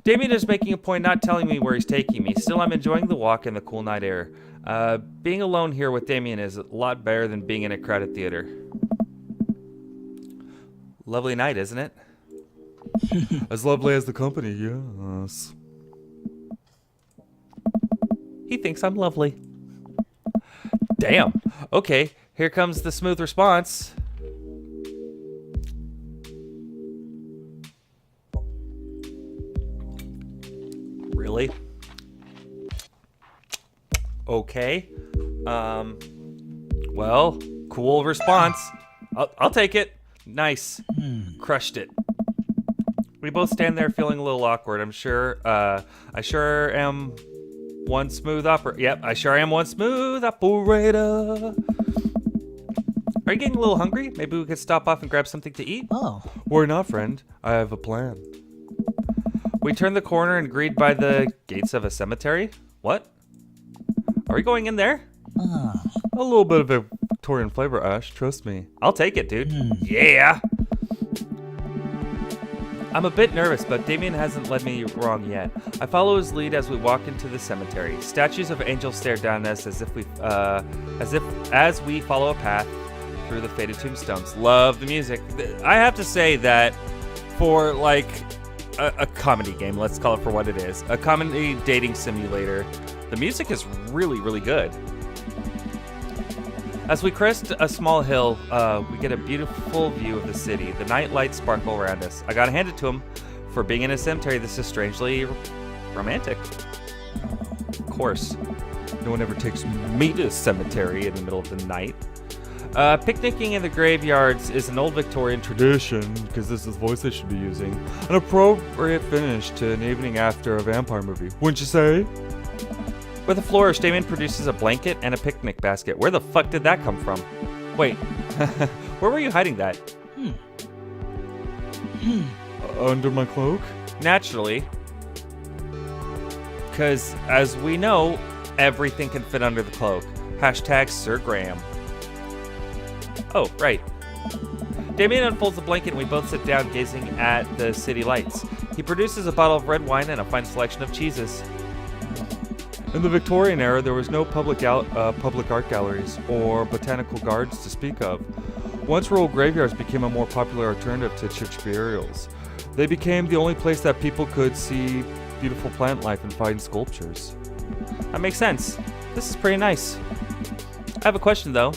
Damien is making a point not telling me where he's taking me. Still, I'm enjoying the walk and the cool night air. Being alone here with Damien is a lot better than being in a crowded theater. Lovely night, isn't it? As lovely as the company, yes. He thinks I'm lovely. Damn. Okay, here comes the smooth response. Really? Okay. Well, cool response. I'll take it. Nice. Crushed it. We both stand there feeling a little awkward. I sure am one smooth operator. Yep, I sure am one smooth operator. Are you getting a little hungry? Maybe we could stop off and grab something to eat? Oh. Worry not, friend. I have a plan. We turn the corner and greet by the gates of a cemetery. What? Are we going in there? A little bit of a Victorian flavor, Ashe. Trust me. I'll take it, dude. Yeah. I'm a bit nervous, but Damien hasn't led me wrong yet. I follow his lead as we walk into the cemetery. Statues of angels stare down at us as we follow a path through the faded tombstones. Love the music. I have to say that for like a comedy game, let's call it for what it is, a comedy dating simulator, the music is really, really good. As we crest a small hill, we get a beautiful view of the city. The night lights sparkle around us. I gotta hand it to him. For being in a cemetery, this is strangely romantic. Of course. No one ever takes me to a cemetery in the middle of the night. Picnicking in the graveyards is an old Victorian tradition, Because this is the voice I should be using. An appropriate finish to an evening after a vampire movie. Wouldn't you say? With a flourish, Damien produces a blanket and a picnic basket. Where the fuck did that come from? Wait, where were you hiding that? Under my cloak? Naturally. Because, as we know, everything can fit under the cloak. Hashtag Sir Graham. Oh, right. Damien unfolds the blanket and we both sit down gazing at the city lights. He produces a bottle of red wine and a fine selection of cheeses. In the Victorian era, there was no public art galleries or botanical gardens to speak of. Once rural graveyards became a more popular alternative to church burials. They became the only place that people could see beautiful plant life and find sculptures. That makes sense. This is pretty nice. I have a question, though.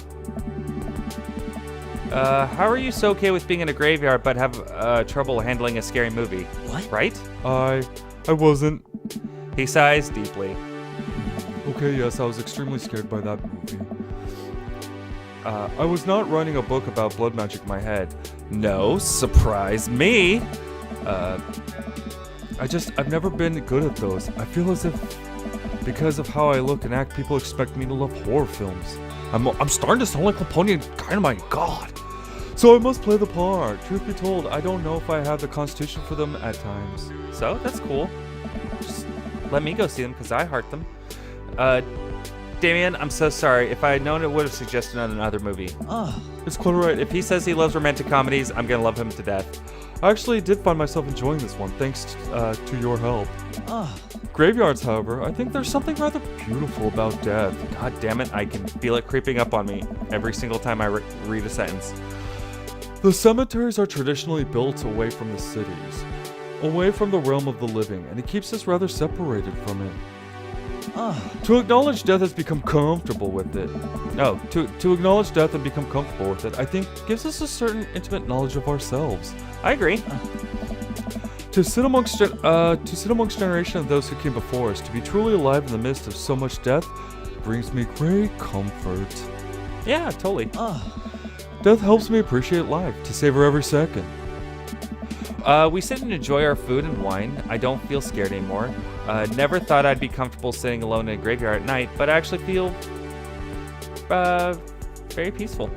How are you so okay with being in a graveyard but have trouble handling a scary movie? What? Right? I wasn't. He sighs deeply. Okay, yes, I was extremely scared by that movie. I was not writing a book about blood magic in my head. No, surprise me. I've never been good at those. I feel as if, because of how I look and act, people expect me to love horror films. I'm starting to sound like Napoleon Dynamite, God. So I must play the part. Truth be told, I don't know if I have the constitution for them at times. So, that's cool. Just let me go see them because I heart them. Damien, I'm so sorry. If I had known, it would have suggested another movie. Oh. It's quite alright. If he says he loves romantic comedies, I'm gonna love him to death. I actually did find myself enjoying this one, thanks to your help. Oh. Graveyards, however, I think there's something rather beautiful about death. God damn it, I can feel it creeping up on me every single time I read a sentence. The cemeteries are traditionally built away from the cities, away from the realm of the living, and it keeps us rather separated from it. To acknowledge death has become comfortable with it. No, to acknowledge death and become comfortable with it, I think, gives us a certain intimate knowledge of ourselves. I agree. To sit amongst generation of those who came before us, to be truly alive in the midst of so much death, brings me great comfort. Yeah, totally. Death helps me appreciate life, to savor every second. We sit and enjoy our food and wine. I don't feel scared anymore. Never thought I'd be comfortable sitting alone in a graveyard at night, but I actually feel very peaceful.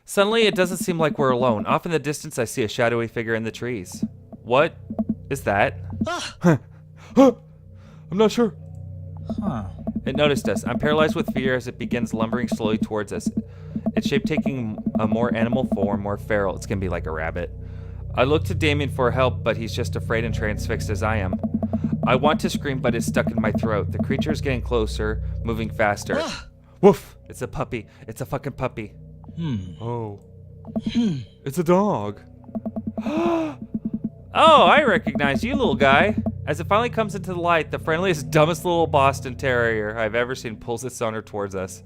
Suddenly, it doesn't seem like we're alone. Off in the distance, I see a shadowy figure in the trees. What is that? I'm not sure. It noticed us. I'm paralyzed with fear as it begins lumbering slowly towards us. Its shape taking a more animal form, more feral. It's gonna be like a rabbit. I look to Damien for help, but he's just afraid and transfixed as I am. I want to scream, but it's stuck in my throat. The creature is getting closer, moving faster. Woof! It's a puppy. It's a fucking puppy. Oh. It's a dog. Oh, I recognize you, little guy. As it finally comes into the light, the friendliest, dumbest little Boston Terrier I've ever seen pulls its owner towards us.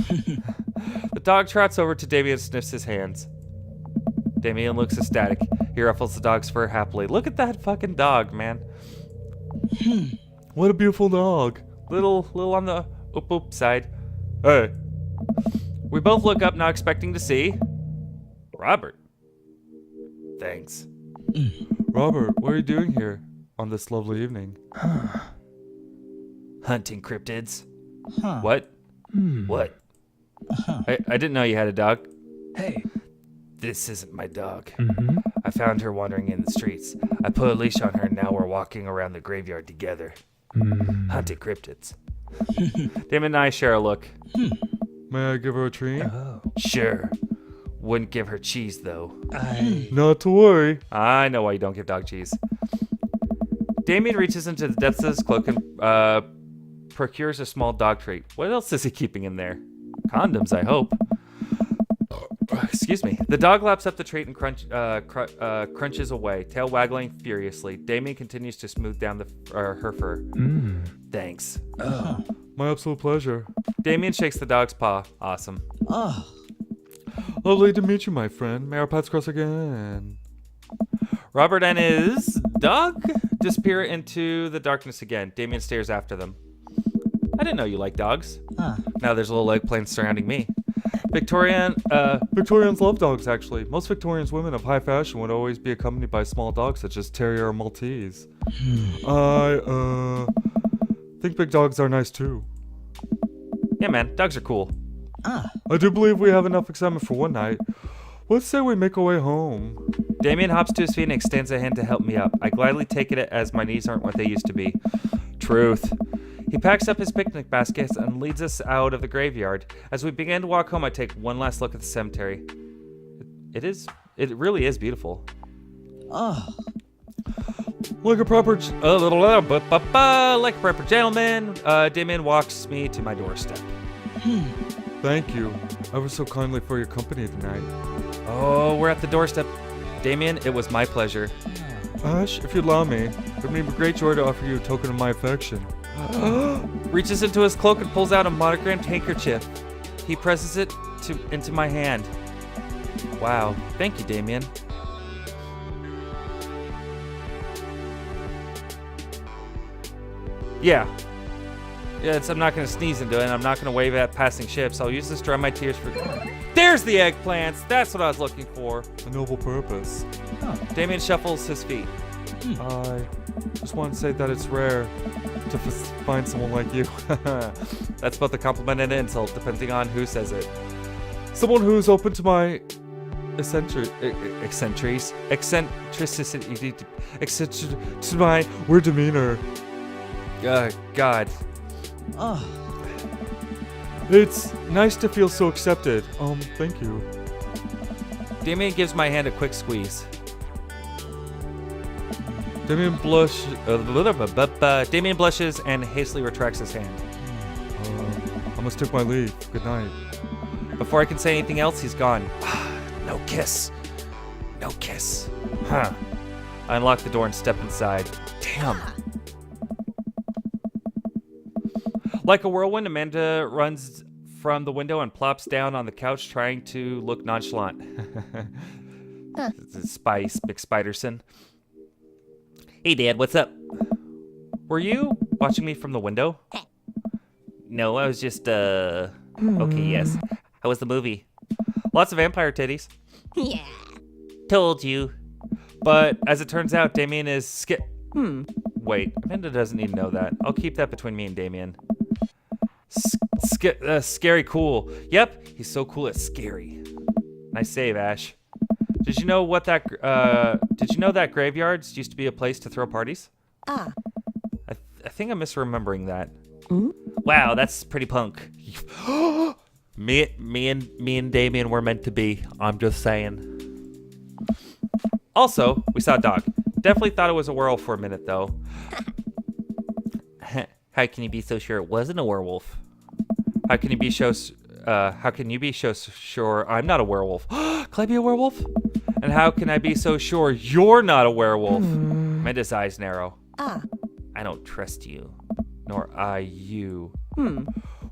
The dog trots over to Damien and sniffs his hands. Damien looks ecstatic. He ruffles the dog's fur happily. Look at that fucking dog, man. What a beautiful dog. Little on the oop side. Hey. We both look up, not expecting to see Robert. Thanks. Robert, what are you doing here on this lovely evening? Hunting cryptids. Huh. What? What? I didn't know you had a dog. Hey. This isn't my dog. I found her wandering in the streets. I put a leash on her, and now we're walking around the graveyard together. Hunting cryptids. Damon and I share a look. May I give her a treat? Sure. Wouldn't give her cheese, though. Not to worry. I know why you don't give dog cheese. Damien reaches into the depths of his cloak and procures a small dog treat. What else is he keeping in there? Condoms, I hope. Excuse me. The dog laps up the treat and crunches away, tail waggling furiously. Damien continues to smooth down her fur. Thanks. My absolute pleasure. Damien shakes the dog's paw. Awesome. Lovely to meet you, my friend. May our paths cross again. Robert and his dog disappear into the darkness again. Damien stares after them. I didn't know you liked dogs. Now there's little eggplants surrounding me. Victorians love dogs, actually. Most Victorians women of high fashion would always be accompanied by small dogs such as Terrier or Maltese. I think big dogs are nice too. Yeah, man, dogs are cool. I do believe we have enough excitement for one night. Let's say we make our way home. Damien hops to his feet and extends a hand to help me up. I gladly take it as my knees aren't what they used to be. Truth. He packs up his picnic baskets and leads us out of the graveyard. As we begin to walk home, I take one last look at the cemetery. It really is beautiful. Like a proper gentleman, Damien walks me to my doorstep. Thank you ever so kindly for your company tonight. Oh, we're at the doorstep. Damien, it was my pleasure. Ashe, if you'd allow me, it would be a great joy to offer you a token of my affection. Reaches into his cloak and pulls out a monogrammed handkerchief. He presses it into my hand. Wow. Thank you, Damien. Yeah, I'm not going to sneeze into it, and I'm not going to wave at passing ships. I'll use this to dry my tears for... There's the eggplants! That's what I was looking for. A noble purpose. Damien shuffles his feet. I just want to say that it's rare to find someone like you. That's both a compliment and an insult, depending on who says it. Someone who's open to my eccentricity, to my weird demeanor. God. It's nice to feel so accepted. Thank you. Damien gives my hand a quick squeeze. Damien Damien blushes and hastily retracts his hand. I must take my leave. Good night. Before I can say anything else, he's gone. No kiss. No kiss. Huh. I unlock the door and step inside. Damn. Like a whirlwind, Amanda runs from the window and plops down on the couch, trying to look nonchalant. Spice, McSpiderson. Hey, Dad, what's up? Were you watching me from the window? No, I was just, Okay, yes. How was the movie? Lots of vampire titties. Yeah. Told you. But as it turns out, Damien is Wait, Amanda doesn't need to know that. I'll keep that between me and Damien. Scary cool. Yep, he's so cool it's scary. Nice save, Ashe. Did you know that graveyards used to be a place to throw parties? I think I'm misremembering that. Wow, that's pretty punk. me and Damien were meant to be. I'm just saying. Also, we saw a dog. Definitely thought it was a werewolf for a minute, though. How can you be so sure it wasn't a werewolf? How can you be so sure I'm not a werewolf? Can I be a werewolf? And how can I be so sure you're not a werewolf? Amanda's eyes narrow. I don't trust you, nor I you.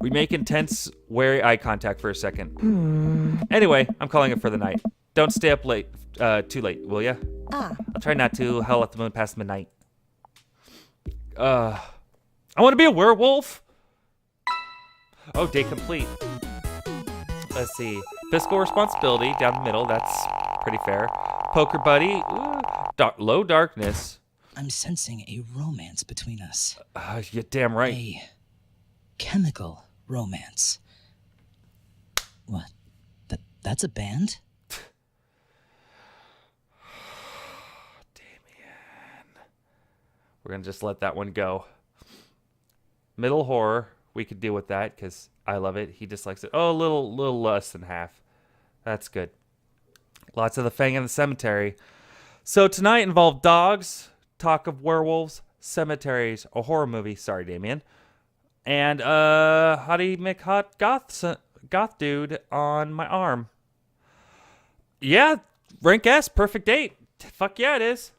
We make intense, wary eye contact for a second. Anyway, I'm calling it for the night. Don't stay up late, too late, will ya? I'll try not to. Hell, let the moon past midnight. I want to be a werewolf. Oh, day complete. Let's see. Fiscal responsibility down the middle. That's pretty fair. Poker buddy. Low darkness. I'm sensing a romance between us. You're damn right. A chemical romance. What? That's a band? Damien. We're going to just let that one go. Middle horror. We could deal with that because I love it. He dislikes it. Oh, a little less than half. That's good. Lots of the Fang in the cemetery. So tonight involved dogs, talk of werewolves, cemeteries, a horror movie. Sorry, Damien. And Hottie McHot goth dude on my arm. Yeah, rank S, perfect date. Fuck yeah, it is.